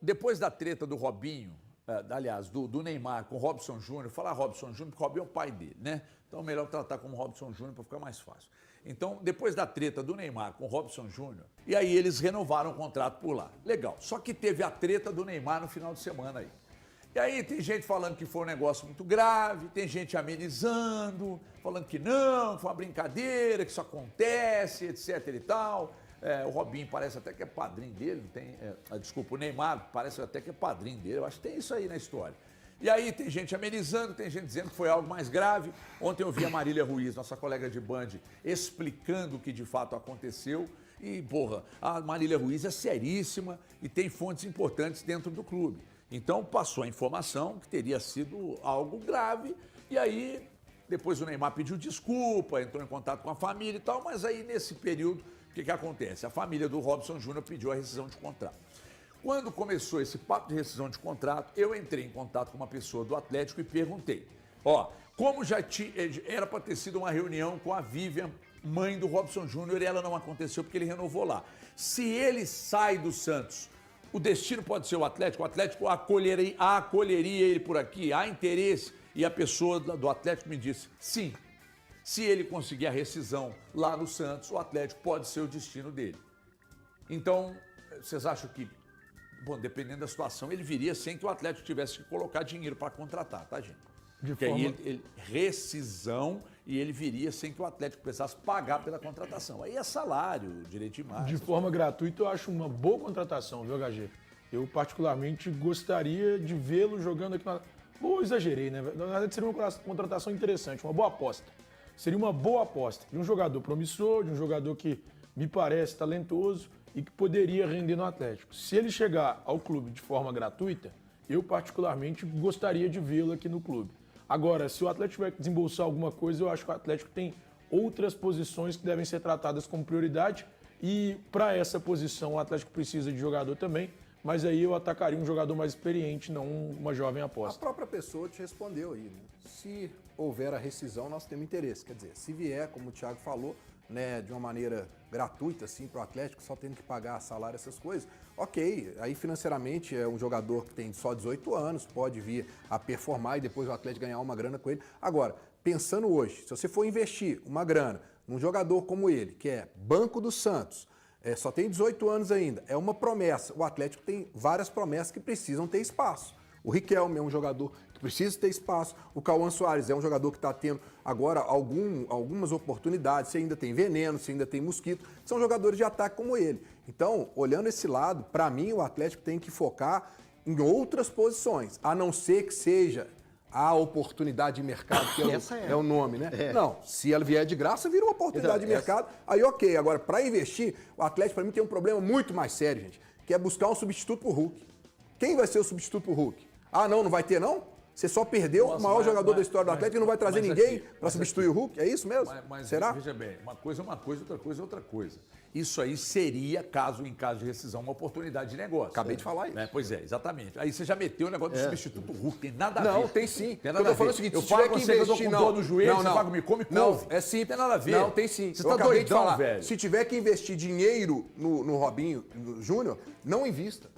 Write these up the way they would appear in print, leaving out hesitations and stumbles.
depois da treta do Robinho, aliás, do Neymar com o Robson Júnior, falar Robson Júnior porque o Robinho é o pai dele, né? Então é melhor tratar como Robson Júnior para ficar mais fácil. Então, depois da treta do Neymar com o Robson Júnior, e aí eles renovaram o contrato por lá. Legal. Só que teve a treta do Neymar no final de semana aí. E aí tem gente falando que foi um negócio muito grave, tem gente amenizando, falando que não, foi uma brincadeira, que isso acontece, etc e tal. O Robinho parece até que é padrinho dele, não tem, desculpa, o Neymar parece até que é padrinho dele, eu acho que tem isso aí na história. E aí tem gente amenizando, tem gente dizendo que foi algo mais grave. Ontem eu vi a Marília Ruiz, nossa colega de Band, explicando o que de fato aconteceu. E, porra, a Marília Ruiz é seríssima e tem fontes importantes dentro do clube. Então passou a informação que teria sido algo grave. E aí, depois o Neymar pediu desculpa, entrou em contato com a família e tal. Mas aí, nesse período, o que acontece? A família do Robson Júnior pediu a rescisão de contrato. Quando começou esse papo de rescisão de contrato, eu entrei em contato com uma pessoa do Atlético e perguntei, como já era para ter sido uma reunião com a Vivian, mãe do Robson Júnior, e ela não aconteceu porque ele renovou lá. Se ele sai do Santos, o destino pode ser o Atlético acolheria ele por aqui, há interesse? E a pessoa do Atlético me disse, sim, se ele conseguir a rescisão lá no Santos, o Atlético pode ser o destino dele. Então, vocês acham que, bom, dependendo da situação, ele viria sem que o Atlético tivesse que colocar dinheiro para contratar, tá, gente? Porque aí rescisão e ele viria sem que o Atlético precisasse pagar pela contratação. Aí é salário, direito de imagem. De forma gratuita, eu acho uma boa contratação, viu, HG? Eu, particularmente, gostaria de vê-lo jogando aqui na... Bom, eu exagerei, né? Na verdade, seria uma contratação interessante, uma boa aposta. Seria uma boa aposta de um jogador promissor, de um jogador que me parece talentoso e que poderia render no Atlético. Se ele chegar ao clube de forma gratuita, eu particularmente gostaria de vê-lo aqui no clube. Agora, se o Atlético tiver que desembolsar alguma coisa, eu acho que o Atlético tem outras posições que devem ser tratadas como prioridade e para essa posição o Atlético precisa de jogador também, mas aí eu atacaria um jogador mais experiente, não uma jovem aposta. A própria pessoa te respondeu aí, né? Se houver a rescisão, nós temos interesse. Quer dizer, se vier, como o Thiago falou, né, de uma maneira gratuita, assim, para o Atlético, só tendo que pagar salário, essas coisas, ok, aí financeiramente é um jogador que tem só 18 anos, pode vir a performar e depois o Atlético ganhar uma grana com ele. Agora, pensando hoje, se você for investir uma grana num jogador como ele, que é Banco do Santos, só tem 18 anos ainda, é uma promessa, o Atlético tem várias promessas que precisam ter espaço. O Riquelme é um jogador que precisa ter espaço. O Cauã Soares é um jogador que está tendo agora algumas oportunidades. Se ainda tem Veneno, se ainda tem Mosquito. São jogadores de ataque como ele. Então, olhando esse lado, para mim o Atlético tem que focar em outras posições. A não ser que seja a oportunidade de mercado, que é o nome, né? Não, se ela vier de graça, vira uma oportunidade de mercado. Aí ok. Agora, para investir, o Atlético para mim tem um problema muito mais sério, gente. Que é buscar um substituto pro Hulk. Quem vai ser o substituto pro Hulk? Ah, não vai ter, não? Você só perdeu o maior jogador da história do Atlético e não vai trazer ninguém para substituir o Hulk? É isso mesmo? Será? Veja bem, uma coisa é uma coisa, outra coisa é outra coisa. Isso aí seria, em caso de rescisão, uma oportunidade de negócio. Acabei de falar isso. Pois é, exatamente. Aí você já meteu o negócio do substituto Hulk, tem nada a ver. Não, tem sim. Tem nada a ver. Falando o seguinte, eu se falo tiver com que você que eu investir, tô com dor no joelho, você fala comigo, come couve. É sim. Tem nada a ver. Não, tem sim. Você tá doidão, velho. Se tiver que investir dinheiro no Robinho Júnior, não invista.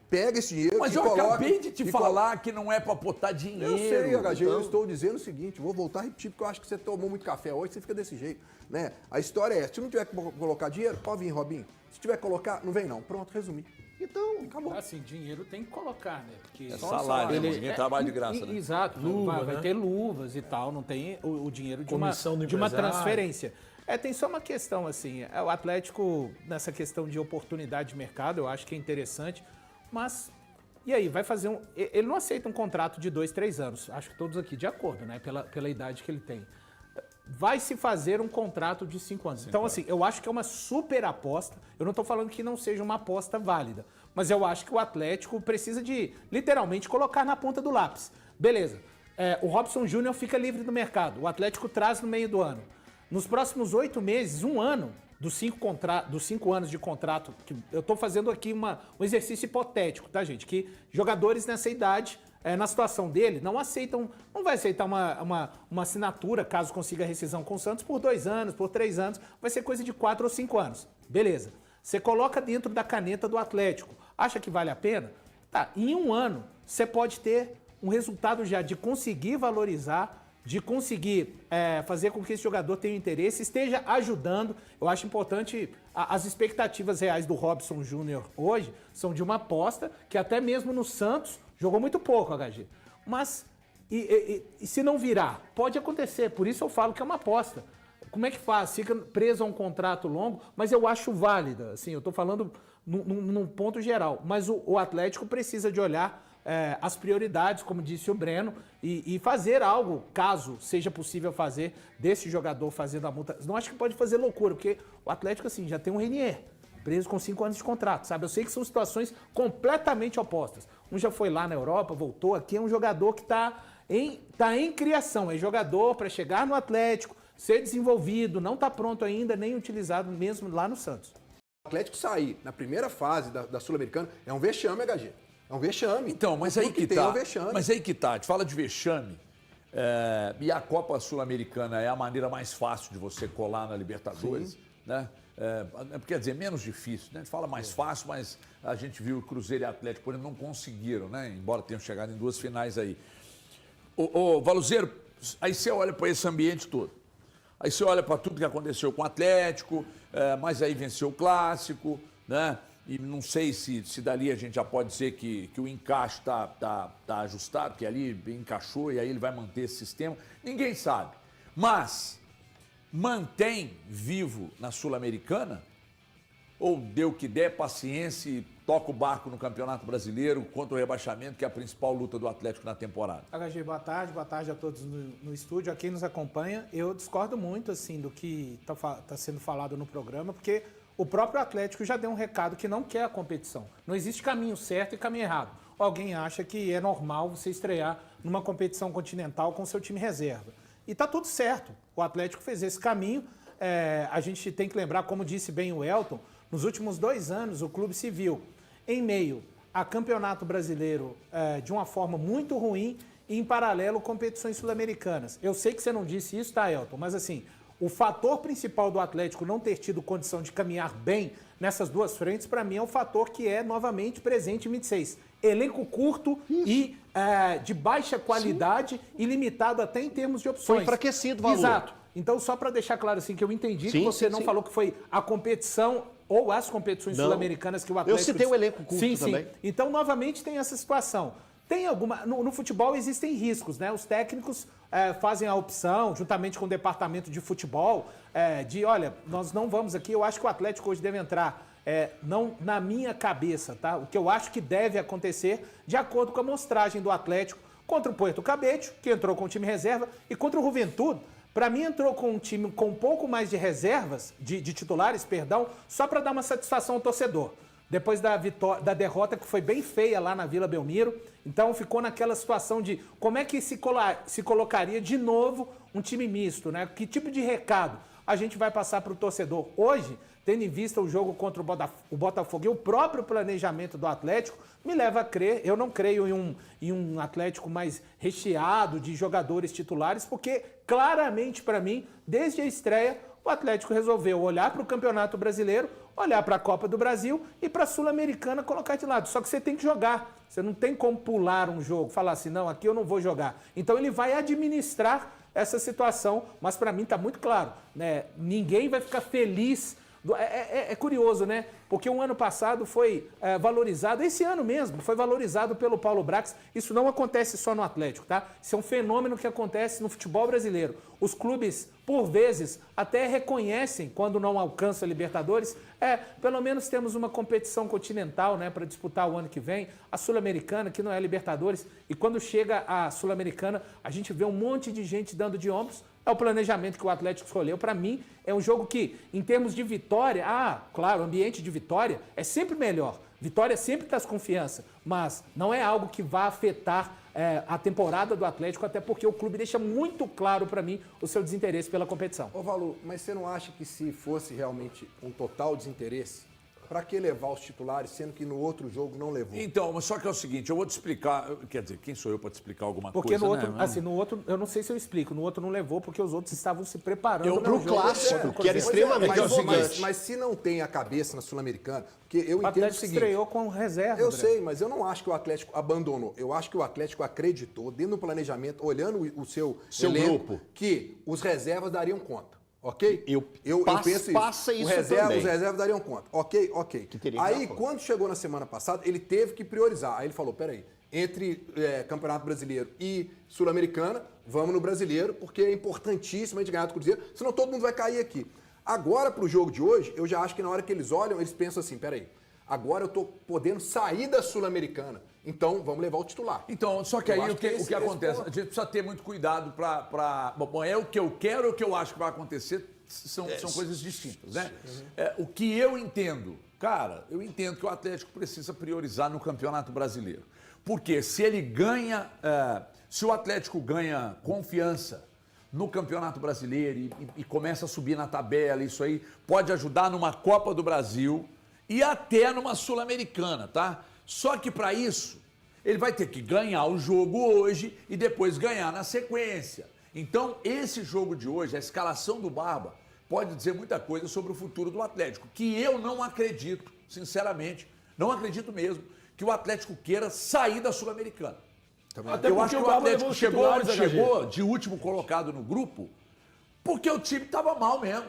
Pega esse dinheiro Mas e eu acabei de te falar que não é para botar dinheiro. Eu sei, HG, eu estou dizendo o seguinte, vou voltar a repetir, porque eu acho que você tomou muito café hoje, você fica desse jeito, né? A história é essa, se não tiver que colocar dinheiro, pode vir, Robinho. Se tiver que colocar, não vem não. Pronto, resumi. Então, acabou. Assim, dinheiro tem que colocar, né? Porque é salário, ninguém trabalha de graça, né? Exato, vai ter luvas e tal, não tem o dinheiro de uma transferência. Tem só uma questão, assim, o Atlético, nessa questão de oportunidade de mercado, eu acho que é interessante, mas, e aí, vai fazer ele não aceita um contrato de 2, 3 anos, acho que todos aqui de acordo, né, pela idade que ele tem. Vai se fazer um contrato de 5 anos. Então, assim, eu acho que é uma super aposta, eu não estou falando que não seja uma aposta válida, mas eu acho que o Atlético precisa de, literalmente, colocar na ponta do lápis. Beleza, o Robson Júnior fica livre do mercado, o Atlético traz no meio do ano. Nos próximos 8 meses, 1 ano, dos 5 anos de contrato, que eu estou fazendo aqui um exercício hipotético, tá, gente? Que jogadores nessa idade, na situação dele, não vai aceitar uma assinatura, caso consiga rescisão com o Santos, por 2 anos, por 3 anos, vai ser coisa de 4 ou 5 anos. Beleza. Você coloca dentro da caneta do Atlético. Acha que vale a pena? Tá, em um ano, você pode ter um resultado já de conseguir valorizar, de conseguir fazer com que esse jogador tenha interesse, esteja ajudando. Eu acho importante, as expectativas reais do Robson Júnior hoje são de uma aposta que até mesmo no Santos jogou muito pouco, HG. Mas, e se não virar? Pode acontecer, por isso eu falo que é uma aposta. Como é que faz? Fica preso a um contrato longo, mas eu acho válida, assim, eu tô falando num ponto geral. Mas o Atlético precisa de olhar as prioridades, como disse o Breno, e fazer algo, caso seja possível fazer, desse jogador fazendo a multa. Não acho que pode fazer loucura, porque o Atlético, assim, já tem um Renier, preso com 5 anos de contrato, sabe? Eu sei que são situações completamente opostas. Um já foi lá na Europa, voltou, aqui é um jogador que tá em criação, é jogador para chegar no Atlético, ser desenvolvido, não está pronto ainda, nem utilizado mesmo lá no Santos. O Atlético sair na primeira fase da Sul-Americana é um vexame, HG. É um vexame. Então, mas aí que tá. É um vexame. Mas aí que tá. A gente fala de vexame. E a Copa Sul-Americana é a maneira mais fácil de você colar na Libertadores, sim, né? Quer dizer, menos difícil, né? A gente fala mais fácil, mas a gente viu o Cruzeiro e Atlético, por exemplo, não conseguiram, né? Embora tenham chegado em 2 finais aí. Ô, Valuzeiro, aí você olha para esse ambiente todo. Aí você olha para tudo que aconteceu com o Atlético, mas aí venceu o Clássico, né? E não sei se dali a gente já pode dizer que o encaixe tá ajustado, que ali encaixou e aí ele vai manter esse sistema. Ninguém sabe. Mas mantém vivo na Sul-Americana? Ou deu o que der, paciência e toca o barco no Campeonato Brasileiro contra o rebaixamento, que é a principal luta do Atlético na temporada? HG, boa tarde a todos no estúdio, a quem nos acompanha. Eu discordo muito assim do que está sendo falado no programa, porque o próprio Atlético já deu um recado que não quer a competição. Não existe caminho certo e caminho errado. Alguém acha que é normal você estrear numa competição continental com seu time reserva. E tá tudo certo. O Atlético fez esse caminho. A gente tem que lembrar, como disse bem o Elton, nos últimos 2 anos o clube se viu em meio a campeonato brasileiro de uma forma muito ruim e em paralelo competições sul-americanas. Eu sei que você não disse isso, tá, Elton? Mas assim, o fator principal do Atlético não ter tido condição de caminhar bem nessas 2 frentes, para mim, é um fator que é novamente presente em 26. Elenco curto e de baixa qualidade, sim, e limitado até em termos de opções. Foi enfraquecido o valor. Exato. Então, só para deixar claro assim, que eu entendi, sim, que você não falou que foi a competição ou as competições sul-americanas que o Atlético... Eu citei o elenco curto sim, também. Sim. Então, novamente, tem essa situação. Tem alguma... No futebol existem riscos, né? Os técnicos fazem a opção, juntamente com o departamento de futebol, de, olha, nós não vamos aqui, eu acho que o Atlético hoje deve entrar, não na minha cabeça, tá? O que eu acho que deve acontecer, de acordo com a amostragem do Atlético, contra o Puerto Cabete, que entrou com o time reserva, e contra o Juventude, para mim entrou com um time com um pouco mais de reservas, de titulares, perdão, só para dar uma satisfação ao torcedor. Depois da derrota, que foi bem feia lá na Vila Belmiro. Então ficou naquela situação de como é que se colocaria de novo um time misto, né? Que tipo de recado a gente vai passar para o torcedor? Hoje, tendo em vista o jogo contra o Botafogo e o próprio planejamento do Atlético, me leva a crer, eu não creio em um Atlético mais recheado de jogadores titulares, porque claramente para mim, desde a estreia, o Atlético resolveu olhar para o Campeonato Brasileiro, olhar para a Copa do Brasil e para a Sul-Americana colocar de lado. Só que você tem que jogar. Você não tem como pular um jogo, falar assim, não, aqui eu não vou jogar. Então ele vai administrar essa situação, mas para mim está muito claro, né? Ninguém vai ficar feliz. É curioso, né? Porque o ano passado foi valorizado, esse ano mesmo, foi valorizado pelo Paulo Brax. Isso não acontece só no Atlético, tá? Isso é um fenômeno que acontece no futebol brasileiro. Os clubes, por vezes, até reconhecem, quando não alcançam a Libertadores, pelo menos temos uma competição continental, né, para disputar o ano que vem, a Sul-Americana, que não é a Libertadores, e quando chega a Sul-Americana, a gente vê um monte de gente dando de ombros. É o planejamento que o Atlético escolheu. Para mim, é um jogo que, em termos de vitória, claro, o ambiente de vitória é sempre melhor. Vitória sempre traz confiança, mas não é algo que vá afetar a temporada do Atlético, até porque o clube deixa muito claro para mim o seu desinteresse pela competição. Ô, Valu, mas você não acha que se fosse realmente um total desinteresse, Para que levar os titulares, sendo que no outro jogo não levou? Então, mas só que é o seguinte, eu vou te explicar, quer dizer, quem sou eu para te explicar alguma porque coisa, no outro, né? assim, no outro, eu não sei se eu explico, no outro não levou porque os outros estavam se preparando Pro clássico, que era extremamente importante. Mas se não tem a cabeça na Sul-Americana, porque eu entendo o Atlético seguinte... estreou com reserva. Eu André. sei, mas eu não acho que o Atlético abandonou. Eu acho que o Atlético acreditou, dentro do planejamento, olhando o seu elenco, grupo, que os reservas dariam conta. Ok? Eu penso passa isso também. Os reservas dariam conta. Ok. Aí, que quando chegou na semana passada, ele teve que priorizar. Aí ele falou, peraí, entre Campeonato Brasileiro e Sul-Americana, vamos no Brasileiro, porque é importantíssimo a gente ganhar do Cruzeiro, senão todo mundo vai cair aqui. Agora, pro jogo de hoje, eu já acho que na hora que eles olham, eles pensam assim, peraí, agora eu tô podendo sair da Sul-Americana. Então, vamos levar o titular. Então, só que aí o que acontece? A gente precisa ter muito cuidado para... Bom, é o que eu quero ou o que eu acho que vai acontecer, são coisas distintas, né? O que eu entendo, cara, eu entendo que o Atlético precisa priorizar no Campeonato Brasileiro. Porque se ele ganha... se o Atlético ganha confiança no Campeonato Brasileiro e começa a subir na tabela, isso aí pode ajudar numa Copa do Brasil e até numa Sul-Americana, tá? Só que para isso, ele vai ter que ganhar o jogo hoje e depois ganhar na sequência. Então, esse jogo de hoje, a escalação do Barba, pode dizer muita coisa sobre o futuro do Atlético, que eu não acredito, sinceramente, não acredito mesmo, que o Atlético queira sair da Sul-Americana. Eu acho que o Atlético chegou onde chegou, de último colocado no grupo, porque o time estava mal mesmo.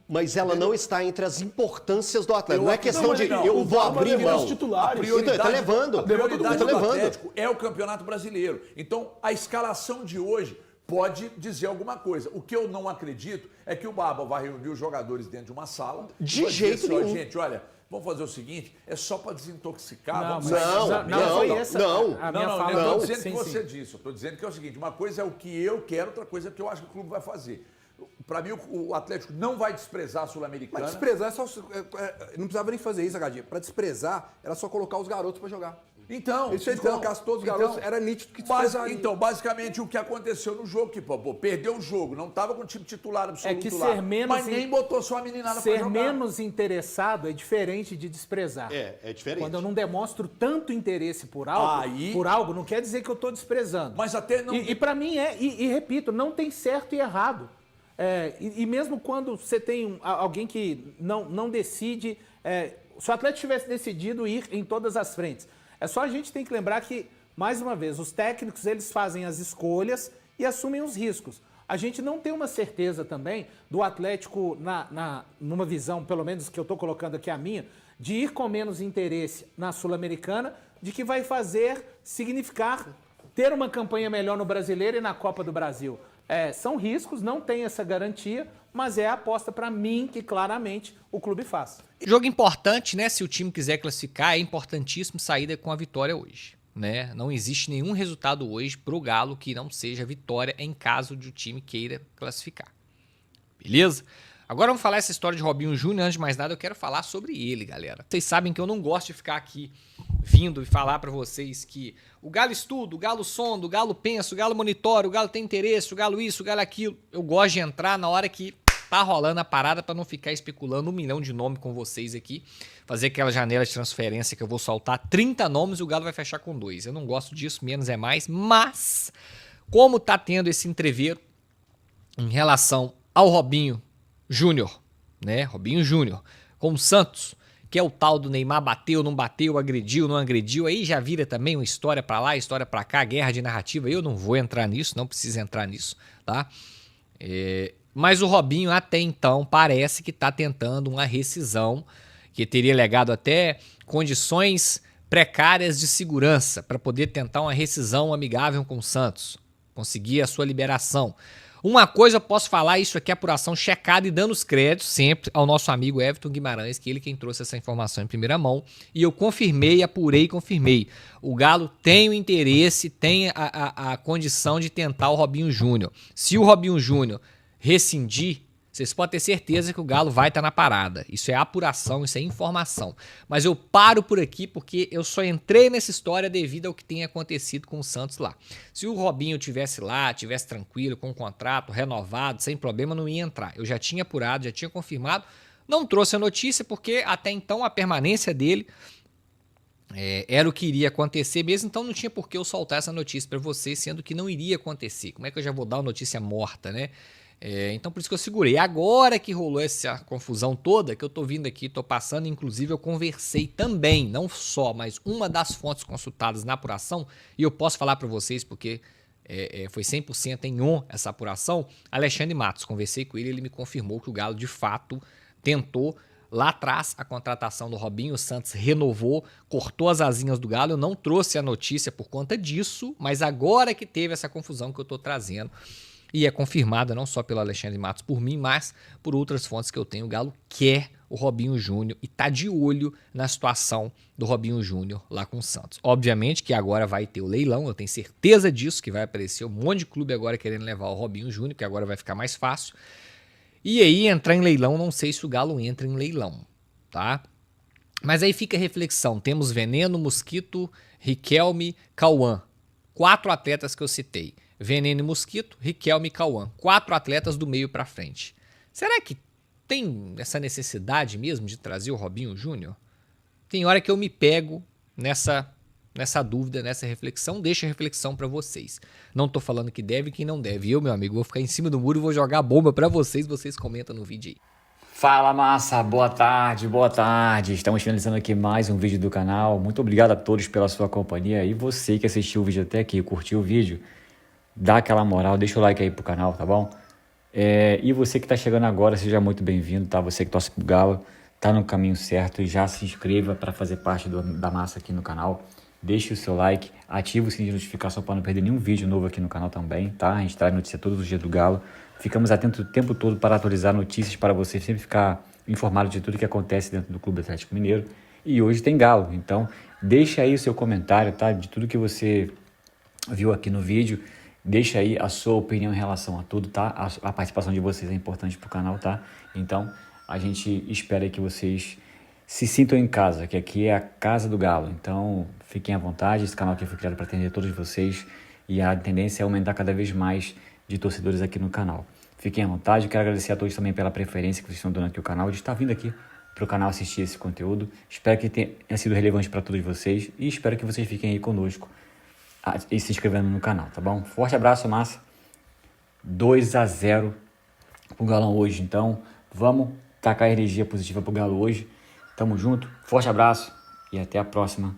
Mas ela não está entre as importâncias do Atlético. Não é questão de não, eu vou abrir mão. Titulares. A prioridade, Então, ele tá levando. A prioridade Tá do levando. Atlético é o Campeonato Brasileiro. Então, a escalação de hoje pode dizer alguma coisa. O que eu não acredito é que o Barba vai reunir os jogadores dentro de uma sala. De vai jeito dizer assim, nenhum. Gente, olha, vamos fazer o seguinte, é só para desintoxicar. Não, vamos mas- sair não, foi não, essa não. a minha fala. eu não não. estou dizendo Sim, que você sim. disse. Eu estou dizendo que é o seguinte, uma coisa é o que eu quero, outra coisa é o que eu acho que o clube vai fazer. Para mim, o Atlético não vai desprezar a Sul-Americana. Mas desprezar é só... não precisava nem fazer isso, Agadinha. Para desprezar, era só colocar os garotos para jogar. Então, Se ele colocasse todos os garotos, era nítido que desprezaria. Então, basicamente, o que aconteceu no jogo, que perdeu o jogo, não estava com o time titular absoluto que lá, ser menos mas nem botou sua meninada para Ser jogar. menos interessado é diferente de desprezar. É diferente. Quando eu não demonstro tanto interesse por algo, não quer dizer que eu estou desprezando. Mas até não... E para mim e repito, não tem certo e errado. E mesmo quando você tem alguém que não decide, se o Atlético tivesse decidido ir em todas as frentes, é só a gente tem que lembrar que, mais uma vez, os técnicos eles fazem as escolhas e assumem os riscos. A gente não tem uma certeza também do Atlético, numa visão, pelo menos que eu estou colocando aqui a minha, de ir com menos interesse na Sul-Americana, de que vai significar ter uma campanha melhor no Brasileiro e na Copa do Brasil. São riscos, não tem essa garantia, mas é a aposta para mim que claramente o clube faz. Jogo importante, né? Se o time quiser classificar, é importantíssimo sair com a vitória hoje, né? Não existe nenhum resultado hoje pro Galo que não seja vitória em caso de o time queira classificar. Beleza? Agora vamos falar essa história de Robinho Júnior. Antes de mais nada, eu quero falar sobre ele, galera. Vocês sabem que eu não gosto de ficar aqui vindo e falar pra vocês que o Galo estuda, o Galo sonda, o Galo pensa, o Galo monitora, o Galo tem interesse, o Galo isso, o Galo aquilo. Eu gosto de entrar na hora que tá rolando a parada pra não ficar especulando 1 milhão de nomes com vocês aqui. Fazer aquela janela de transferência que eu vou soltar 30 nomes e o Galo vai fechar com 2. Eu não gosto disso, menos é mais. Mas, como tá tendo esse entreveiro em relação ao Robinho Júnior, né? Robinho Júnior com o Santos, que é o tal do Neymar bateu, não bateu, agrediu, não agrediu, aí já vira também uma história pra lá, história pra cá, guerra de narrativa. Eu não vou entrar nisso, não precisa entrar nisso, tá? Mas o Robinho até então parece que tá tentando uma rescisão, que teria legado até condições precárias de segurança para poder tentar uma rescisão amigável com o Santos, conseguir a sua liberação. Uma coisa eu posso falar, isso aqui é apuração checada e dando os créditos sempre ao nosso amigo Everton Guimarães, que ele quem trouxe essa informação em primeira mão, e eu confirmei, apurei e confirmei. O Galo tem o interesse, tem a condição de tentar o Robinho Júnior. Se o Robinho Júnior rescindir, vocês podem ter certeza que o Galo vai estar na parada. Isso é apuração, isso é informação. Mas eu paro por aqui porque eu só entrei nessa história devido ao que tem acontecido com o Santos lá. Se o Robinho tivesse lá, tivesse tranquilo, com o contrato renovado, sem problema, não ia entrar. Eu já tinha apurado, já tinha confirmado, Não trouxe a notícia porque até então a permanência dele era o que iria acontecer mesmo, então não tinha por que eu soltar essa notícia para vocês, sendo que não iria acontecer. Como é que eu já vou dar uma notícia morta, né? Então por isso que eu segurei. Agora que rolou essa confusão toda, que eu tô vindo aqui, tô passando, inclusive eu conversei também, não só, mas uma das fontes consultadas na apuração, e eu posso falar para vocês porque foi 100% em on essa apuração, Alexandre Matos. Conversei com ele me confirmou que o Galo de fato tentou lá atrás a contratação do Robinho. O Santos renovou, cortou as asinhas do Galo. Eu não trouxe a notícia por conta disso, mas agora que teve essa confusão que eu estou trazendo, e é confirmada não só pelo Alexandre Matos por mim, mas por outras fontes que eu tenho, o Galo quer o Robinho Júnior e tá de olho na situação do Robinho Júnior lá com o Santos. Obviamente que agora vai ter o leilão, eu tenho certeza disso, que vai aparecer um monte de clube agora querendo levar o Robinho Júnior, que agora vai ficar mais fácil. E aí entrar em leilão, não sei se o Galo entra em leilão, tá? Mas aí fica a reflexão, temos Veneno, Mosquito, Riquelme, Cauã. 4 atletas que eu citei. Veneno e Mosquito, Riquelme e Cauã. 4 atletas do meio pra frente. Será que tem essa necessidade mesmo de trazer o Robinho Júnior? Tem hora que eu me pego nessa dúvida, nessa reflexão. Deixa a reflexão pra vocês. Não tô falando que deve e que não deve. Eu, meu amigo, vou ficar em cima do muro e vou jogar bomba pra vocês. Vocês comentam no vídeo aí. Fala, massa, boa tarde, boa tarde. Estamos finalizando aqui mais um vídeo do canal. Muito obrigado a todos pela sua companhia. E você que assistiu o vídeo até aqui, curtiu o vídeo, dá aquela moral, deixa o like aí pro canal, tá bom? E você que tá chegando agora, seja muito bem-vindo, tá? Você que torce pro Galo, tá no caminho certo e já se inscreva para fazer parte da massa aqui no canal. Deixe o seu like, ative o sininho de notificação para não perder nenhum vídeo novo aqui no canal também, tá? A gente traz notícia todos os dias do Galo. Ficamos atentos o tempo todo para atualizar notícias para você sempre ficar informado de tudo que acontece dentro do Clube Atlético Mineiro. E hoje tem Galo, então deixa aí o seu comentário, tá? De tudo que você viu aqui no vídeo. Deixa aí a sua opinião em relação a tudo, tá? A participação de vocês é importante pro canal, tá? Então a gente espera que vocês se sintam em casa, que aqui é a casa do Galo. Então fiquem à vontade, esse canal aqui foi criado para atender todos vocês e a tendência é aumentar cada vez mais de torcedores aqui no canal. Fiquem à vontade, quero agradecer a todos também pela preferência que vocês estão dando aqui ao canal, de estar vindo aqui para o canal assistir esse conteúdo. Espero que tenha sido relevante para todos vocês e espero que vocês fiquem aí conosco e se inscrevendo no canal, tá bom? Forte abraço, massa. 2-0 pro Galão hoje, então vamos tacar energia positiva pro Galo hoje. Tamo junto, forte abraço e até a próxima.